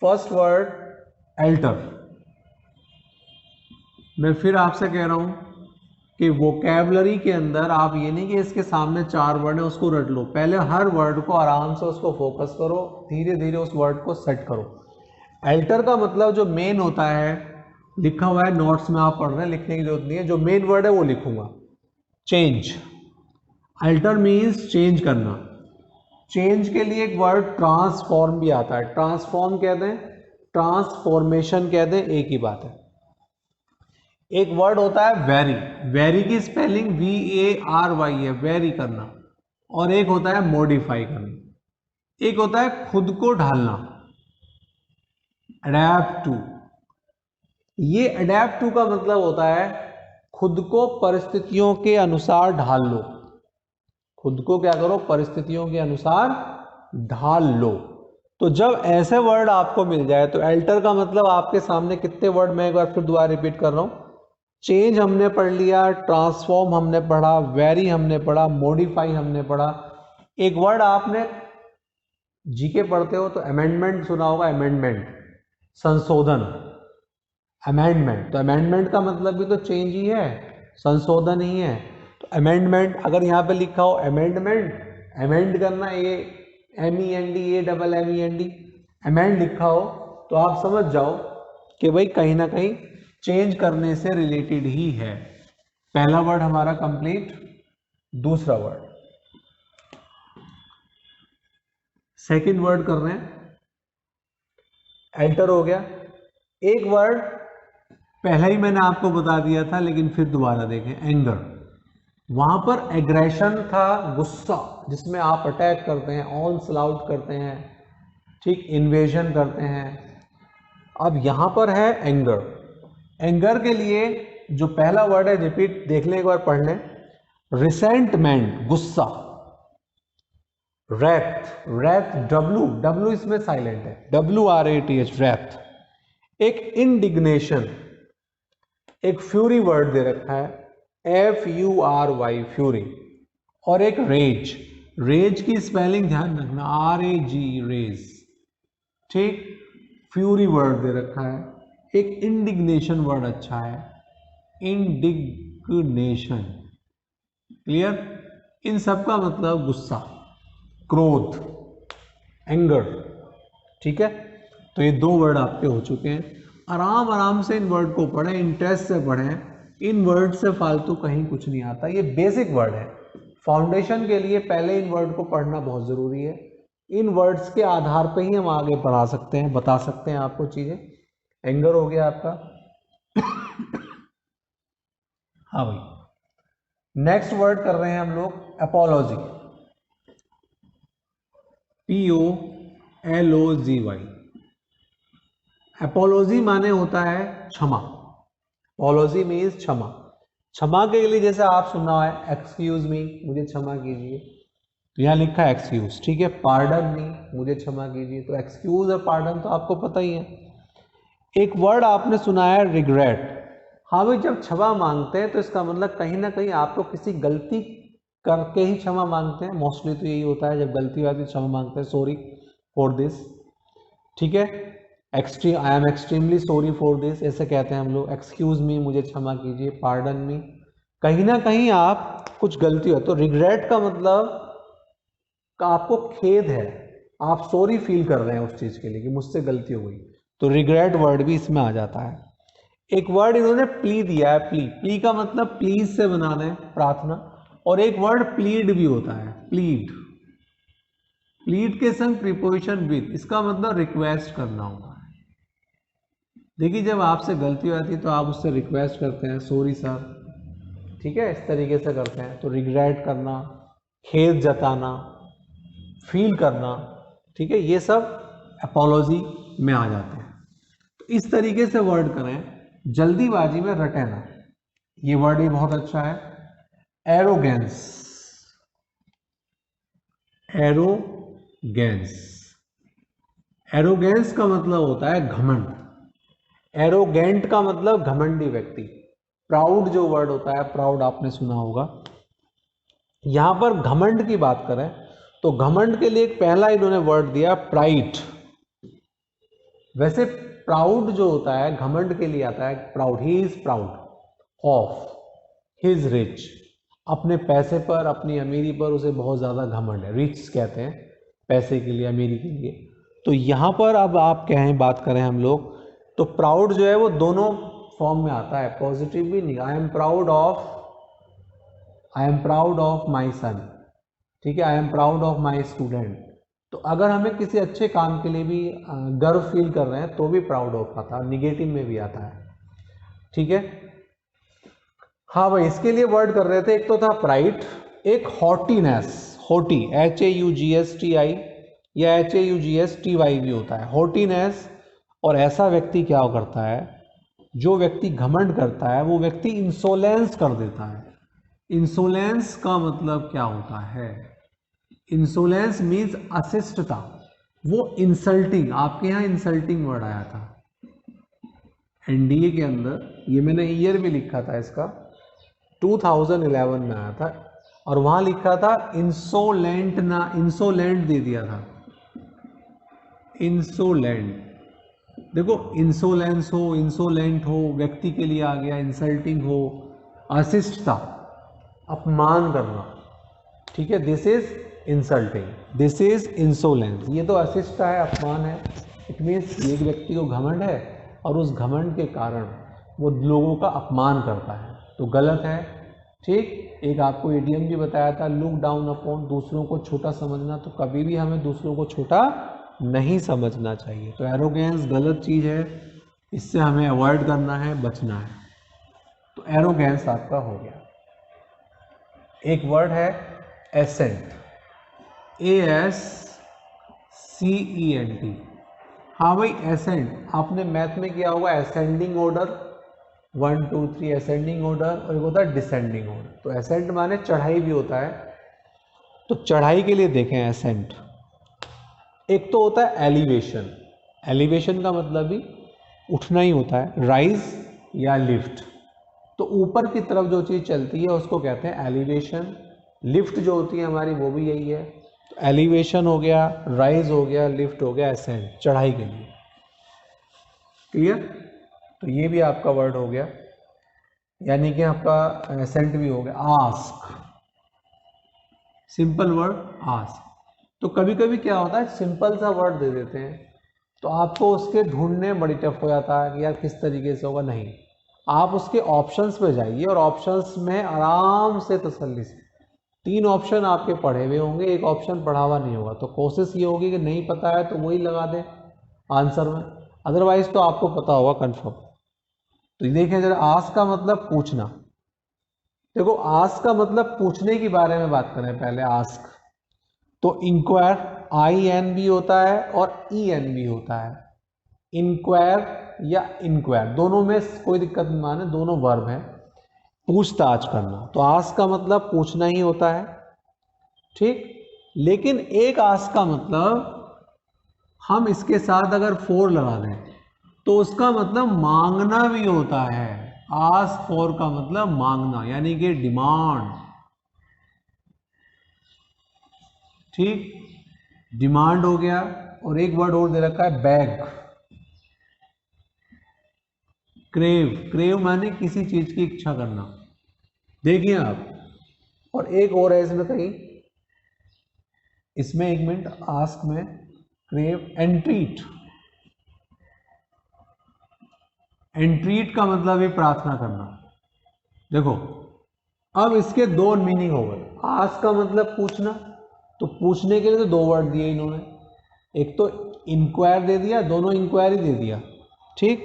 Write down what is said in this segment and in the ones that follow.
First word alter. मैं फिर आपसे कह रहा हूं कि वोकैबलरी के अंदर आप ये नहीं कि इसके सामने 4 वर्ड है उसको रट लो, पहले हर वर्ड को आराम से उसको फोकस करो, धीरे धीरे उस वर्ड को सेट करो। एल्टर का मतलब जो मेन होता है, लिखा हुआ है नोट्स में, आप पढ़ रहे हैं, लिखने की जरूरत नहीं है, जो मेन वर्ड है वो लिखूंगा। चेंज। अल्टर मीन्स चेंज करना। चेंज के लिए एक वर्ड ट्रांसफॉर्म भी आता है। ट्रांसफॉर्म कहते हैं, ट्रांसफॉर्मेशन कहते हैं, एक ही बात है। एक वर्ड होता है वेरी। वेरी की स्पेलिंग VARY है, वेरी करना। और एक होता है मॉडिफाई करना। एक होता है खुद को ढालना, अडेप्ट टू। ये अडेप्ट टू का मतलब होता है खुद को परिस्थितियों के अनुसार ढाल लो। खुद को क्या करो, परिस्थितियों के अनुसार ढाल लो। तो जब ऐसे वर्ड आपको मिल जाए तो एल्टर का मतलब आपके सामने कितने वर्ड, मैं एक बार फिर दोबारा रिपीट कर रहा हूं। चेंज हमने पढ़ लिया, ट्रांसफॉर्म हमने पढ़ा, वेरी हमने पढ़ा, मॉडिफाई हमने पढ़ा। एक वर्ड आपने जीके पढ़ते हो तो अमेंडमेंट सुना होगा, अमेंडमेंट, संशोधन, अमेंडमेंट। तो अमेंडमेंट का मतलब भी तो चेंज ही है, संशोधन ही है। तो अमेंडमेंट, अगर यहाँ पे लिखा हो अमेंडमेंट, अमेंड करना, AMEND, अमेंड लिखा हो तो आप समझ जाओ कि भाई कहीं ना कहीं चेंज करने से रिलेटेड ही है। पहला वर्ड हमारा कंप्लीट। दूसरा वर्ड, सेकंड वर्ड कर रहे हैं, एल्टर हो गया। एक वर्ड पहला ही मैंने आपको बता दिया था, लेकिन फिर दोबारा देखें, एंगर। वहां पर एग्रेशन था, गुस्सा, जिसमें आप अटैक करते हैं, ऑन आउट करते हैं, ठीक, इन्वेजन करते हैं। अब यहां पर है एंगर। एंगर के लिए जो पहला वर्ड है, रिपीट देख लें, एक बार पढ़ लें, रिसेंटमेंट, गुस्सा। रैथ, रैथ, डब्लू इसमें साइलेंट है, WRATH, रैथ। एक इंडिग्नेशन, एक फ्यूरी वर्ड दे रखा है, FURY, फ्यूरी। और एक रेज। रेज की स्पेलिंग ध्यान रखना, RAG, रेज, ठीक। फ्यूरी वर्ड दे रखा है। एक इंडिग्नेशन वर्ड अच्छा है, इंडिग्नेशन, क्लियर। इन सब का मतलब गुस्सा, क्रोध, एंगर, ठीक है। तो ये 2 वर्ड आपके हो चुके हैं। आराम आराम से इन वर्ड को पढ़ें, इंटरेस्ट से पढ़ें। इन वर्ड से फालतू कहीं कुछ नहीं आता, ये बेसिक वर्ड है। फाउंडेशन के लिए पहले इन वर्ड को पढ़ना बहुत ज़रूरी है। इन वर्ड्स के आधार पे ही हम आगे पढ़ा सकते हैं, बता सकते हैं आपको चीज़ें। एंगर हो गया आपका। हाँ भाई, नेक्स्ट वर्ड कर रहे हैं हम लोग, अपोलॉजी, POLOGY। अपोलॉजी माने होता है क्षमा। अपोलॉजी मीन्स क्षमा। क्षमा के लिए जैसे आप सुना है एक्सक्यूज मी, मुझे क्षमा कीजिए, तो यहाँ लिखा है एक्सक्यूज, ठीक है। पार्डन मी, मुझे क्षमा कीजिए, तो एक्सक्यूज और पार्डन तो आपको पता ही है। एक वर्ड आपने सुना है रिग्रेट। हाँ भाई, जब क्षमा मांगते हैं तो इसका मतलब कहीं ना कहीं आपको किसी गलती करके ही क्षमा मांगते हैं। मोस्टली तो यही होता है, जब गलती होती है क्षमा मांगते हैं, सॉरी फॉर दिस, ठीक है। I am extremely sorry for this, ऐसे कहते हैं हम लोग। एक्सक्यूज मी, मुझे क्षमा कीजिए, पार्डन मी, कहीं ना कहीं आप कुछ गलती हो। तो रिग्रेट का मतलब आपको खेद है, आप सॉरी फील कर रहे हैं उस चीज के लिए कि मुझसे गलती हो गई, तो रिग्रेट वर्ड भी इसमें आ जाता है। एक वर्ड इन्होंने प्ली दिया है, प्ली। प्ली का मतलब प्लीज से बना दें, प्रार्थना। और एक वर्ड प्लीड भी होता है, प्लीड। प्लीड के संग प्रीपोजिशन विद, इसका मतलब रिक्वेस्ट करना होता है। देखिए, जब आपसे गलती होती है तो आप उससे रिक्वेस्ट करते हैं, सॉरी सर, ठीक है, इस तरीके से करते हैं। तो रिग्रेट करना, खेद जताना, फील करना, ठीक है, ये सब अपोलॉजी में आ जाते हैं। तो इस तरीके से वर्ड करें, जल्दीबाजी में रटे ना। ये वर्ड ही बहुत अच्छा है, एरोगेंस। एरोगेंस, एरोगेंस का मतलब होता है घमंड। एरोगेंट का मतलब घमंडी व्यक्ति। प्राउड जो वर्ड होता है, प्राउड आपने सुना होगा। यहां पर घमंड की बात करें तो घमंड के लिए एक पहला इन्होंने वर्ड दिया, प्राइड। वैसे प्राउड जो होता है घमंड के लिए आता है, proud, he is proud of his rich, अपने पैसे पर, अपनी अमीरी पर उसे बहुत ज़्यादा घमंड है, रिच कहते हैं पैसे के लिए, अमीरी के लिए। तो यहाँ पर अब आप कहें, बात करें हम लोग, तो प्राउड जो है वो दोनों फॉर्म में आता है, पॉजिटिव भी नहीं, I am proud of my son, ठीक है, I am proud of my student. तो अगर हमें किसी अच्छे काम के लिए भी गर्व फील कर रहे हैं तो भी प्राउड ऑफ आता है, निगेटिव में भी आता है, ठीक है। हाँ भाई, इसके लिए वर्ड कर रहे थे, एक तो था प्राइड, एक हॉटीनेस, हॉटी HAUGSTI या HAUGSTY भी होता है, हॉटीनेस। और ऐसा व्यक्ति क्या करता है, जो व्यक्ति घमंड करता है वो व्यक्ति इंसोलेंस कर देता है। इंसोलेंस का मतलब क्या होता है, इंसोलेंस मीन्स अशिष्टता, वो इंसल्टिंग, आपके यहाँ इंसल्टिंग वर्ड आया था NDA के अंदर, ये मैंने ईयर भी लिखा था इसका, 2011 में आया था, और वहां लिखा था इंसोलेंट, ना इंसोलेंट दे दिया था, इंसोलेंट। देखो, इंसोलेंस हो, इंसोलेंट हो, व्यक्ति के लिए आ गया, इंसल्टिंग हो, अशिष्टता, अपमान करना, ठीक है, this is insulting, this is insolence, ये तो अशिष्टता है, अपमान है। इट मीन्स एक व्यक्ति को घमंड है और उस घमंड के कारण वो लोगों का अपमान करता है, तो गलत है, ठीक। एक आपको इडियम भी बताया था, लुक डाउन अपॉन, दूसरों को छोटा समझना, तो कभी भी हमें दूसरों को छोटा नहीं समझना चाहिए। तो एरोगेंस गलत चीज़ है, इससे हमें अवॉइड करना है, बचना है। तो एरोगेंस आपका हो गया। एक वर्ड है एसेंट, ASCENT। हाँ भाई, एसेंट आपने मैथ में किया होगा, असेंडिंग ऑर्डर, 1 2 3 असेंडिंग ऑर्डर, और एक होता है डिसेंडिंग ऑर्डर। तो एसेंट माने चढ़ाई भी होता है, तो चढ़ाई के लिए देखें एसेंट। एक तो होता है एलिवेशन, एलिवेशन का मतलब भी उठना ही होता है, राइज या लिफ्ट, तो ऊपर की तरफ जो चीज़ चलती है उसको कहते हैं एलिवेशन। लिफ्ट जो होती है हमारी वो भी यही है, तो एलिवेशन हो गया, राइज हो गया, लिफ्ट हो गया, एसेंट, चढ़ाई के लिए, क्लियर। तो ये भी आपका वर्ड हो गया, यानी कि आपका एसेंट भी हो गया। Ask, simple word ask. तो कभी कभी क्या होता है, सिंपल सा वर्ड दे देते हैं तो आपको उसके ढूंढने बड़ी टफ हो जाता है कि यार किस तरीके से होगा। नहीं, आप उसके ऑप्शंस पे जाइए और ऑप्शंस में आराम से तसल्ली से, 3 ऑप्शन आपके पढ़े हुए होंगे, एक ऑप्शन पढ़ा हुआ नहीं होगा, तो कोशिश ये होगी कि नहीं पता है तो वही लगा दें आंसर में, अदरवाइज तो आपको पता होगा कंफर्म। तो देखिए जरा, आस्क का मतलब पूछना। देखो, आस्क का मतलब पूछने के बारे में बात करें पहले। आस्क तो इंक्वायर, IN भी होता है और EN भी होता है, इंक्वायर या इंक्वायर, दोनों में कोई दिक्कत नहीं, माने दोनों वर्ब है, पूछताछ करना। तो आस्क का मतलब पूछना ही होता है, ठीक। लेकिन एक आस्क का मतलब हम इसके साथ अगर फॉर लगा दें तो उसका मतलब मांगना भी होता है। आस्क फॉर का मतलब मांगना, यानी कि डिमांड, ठीक, डिमांड हो गया। और एक वर्ड और दे रखा है बैग, क्रेव, क्रेव माने किसी चीज की इच्छा करना, देखिए आप। और एक और है इसमें कहीं, इसमें एक मिनट, आस्क में क्रेव, एंट्रीट, एंट्रीट का मतलब है प्रार्थना करना। देखो, अब इसके 2 मीनिंग हो गए। आस्क का मतलब पूछना, तो पूछने के लिए तो 2 वर्ड दिए इन्होंने, एक तो इंक्वायर दे दिया, दोनों इंक्वायरी दे दिया, ठीक।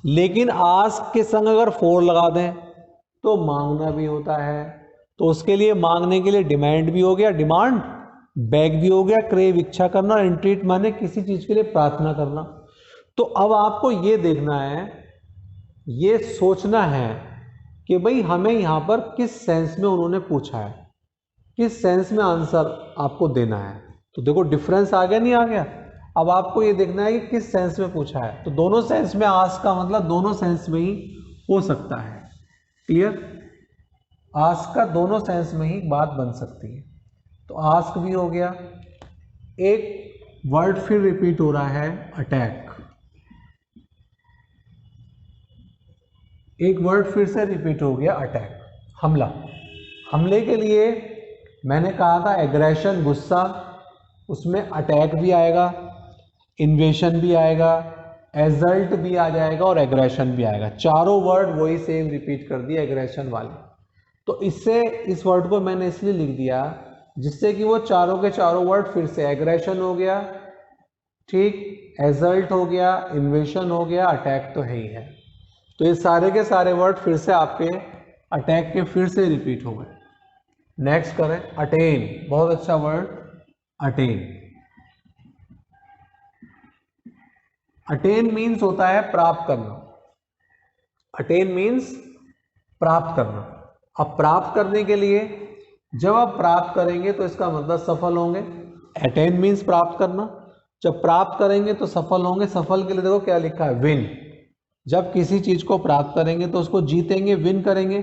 लेकिन आस्क के संग अगर फॉर लगा दें तो मांगना भी होता है, तो उसके लिए मांगने के लिए डिमांड भी हो गया, डिमांड, बैग भी हो गया, क्रेव इच्छा करना, और एंट्रीट माने किसी चीज के लिए प्रार्थना करना। तो अब आपको ये देखना है, ये सोचना है कि भाई हमें यहाँ पर किस सेंस में उन्होंने पूछा है, किस सेंस में आंसर आपको देना है। तो देखो डिफरेंस आ गया, नहीं आ गया। अब आपको ये देखना है कि किस सेंस में पूछा है, तो दोनों सेंस में आस्क का मतलब दोनों सेंस में ही हो सकता है, क्लियर। आस्क का दोनों सेंस में ही बात बन सकती है। तो आस्क भी हो गया। एक वर्ड फिर रिपीट हो रहा है, अटैक, एक वर्ड फिर से रिपीट हो गया, अटैक, हमला। हमले के लिए मैंने कहा था एग्रेशन, गुस्सा, उसमें अटैक भी आएगा, इन्वेशन भी आएगा, एजल्ट भी आ जाएगा और एग्रेशन भी आएगा। चारों वर्ड वही सेम रिपीट कर दिया एग्रेशन वाले। तो इससे इस वर्ड को मैंने इसलिए लिख दिया जिससे कि वो चारों के चारों वर्ड फिर से, एग्रेशन हो गया, ठीक, एजल्ट हो गया, इन्वेशन हो गया, अटैक तो है ही है। तो ये सारे के सारे वर्ड फिर से आपके अटैक के फिर से रिपीट हो गए। नेक्स्ट करें, अटेन, बहुत अच्छा वर्ड, अटेन। अटेन मीन्स होता है प्राप्त करना। अटेन मीन्स प्राप्त करना। अब प्राप्त करने के लिए जब आप प्राप्त करेंगे तो इसका मतलब सफल होंगे। अटेन मीन्स प्राप्त करना, जब प्राप्त करेंगे तो सफल होंगे। सफल के लिए देखो क्या लिखा है, विन। जब किसी चीज को प्राप्त करेंगे तो उसको जीतेंगे, विन करेंगे।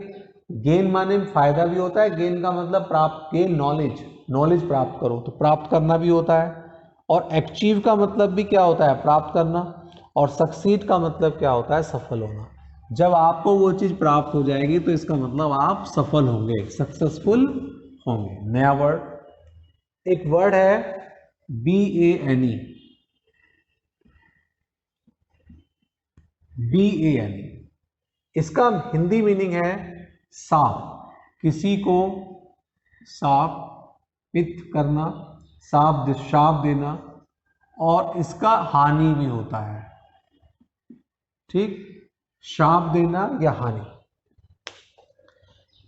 गेन माने फायदा भी होता है, गेन का मतलब प्राप्त, गेन नॉलेज, नॉलेज प्राप्त करो, तो प्राप्त करना भी होता है। और अचीव का मतलब भी क्या होता है, प्राप्त करना। और सक्सीड का मतलब क्या होता है, सफल होना। जब आपको वो चीज प्राप्त हो जाएगी तो इसका मतलब आप सफल होंगे, सक्सेसफुल होंगे। नया वर्ड, एक वर्ड है BANE, BANE, इसका हिंदी मीनिंग है साप, किसी को शापित करना, शाप देना, और इसका हानि भी होता है, ठीक, शाप देना या हानि।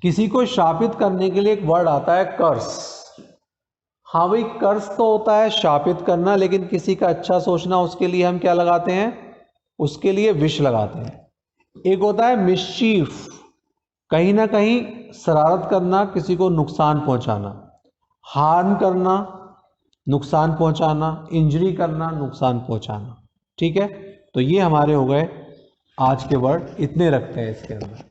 किसी को शापित करने के लिए एक वर्ड आता है कर्स। हाँ भाई, कर्स तो होता है शापित करना, लेकिन किसी का अच्छा सोचना, उसके लिए हम क्या लगाते हैं, उसके लिए विश लगाते हैं। एक होता है मिस्चीफ, कहीं ना कहीं शरारत करना, किसी को नुकसान पहुंचाना। हार्म करना, नुकसान पहुंचाना, इंजरी करना, नुकसान पहुंचाना। ठीक है, तो ये हमारे हो गए आज के वर्ड, इतने रखते हैं इसके अंदर।